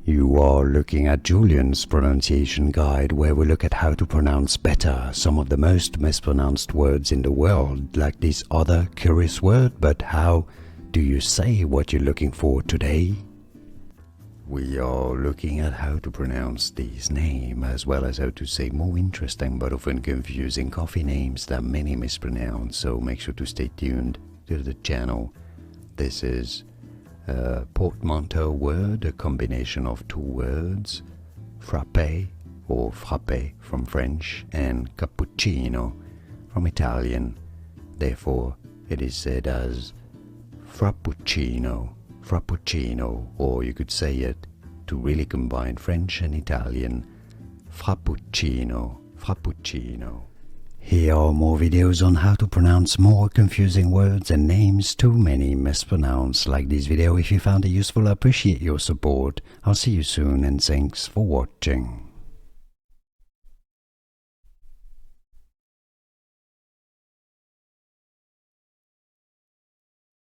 You are looking at Julian's pronunciation guide, where we look at how to pronounce better some of the most mispronounced words in the world, like this other curious word. But how do you say what you're looking for today? We are looking at how to pronounce these names, as well as how to say more interesting but often confusing coffee names that many mispronounce, so make sure to stay tuned to the channel. This is a portmanteau word, a combination of two words, frappe or frappe from French and cappuccino from Italian. Therefore, it is said as frappuccino, frappuccino, or you could say it to really combine French and Italian, frappuccino, frappuccino. Here are more videos on how to pronounce more confusing words and names too many mispronounced. Like this video if you found it useful. I appreciate your support. I'll see you soon and thanks for watching.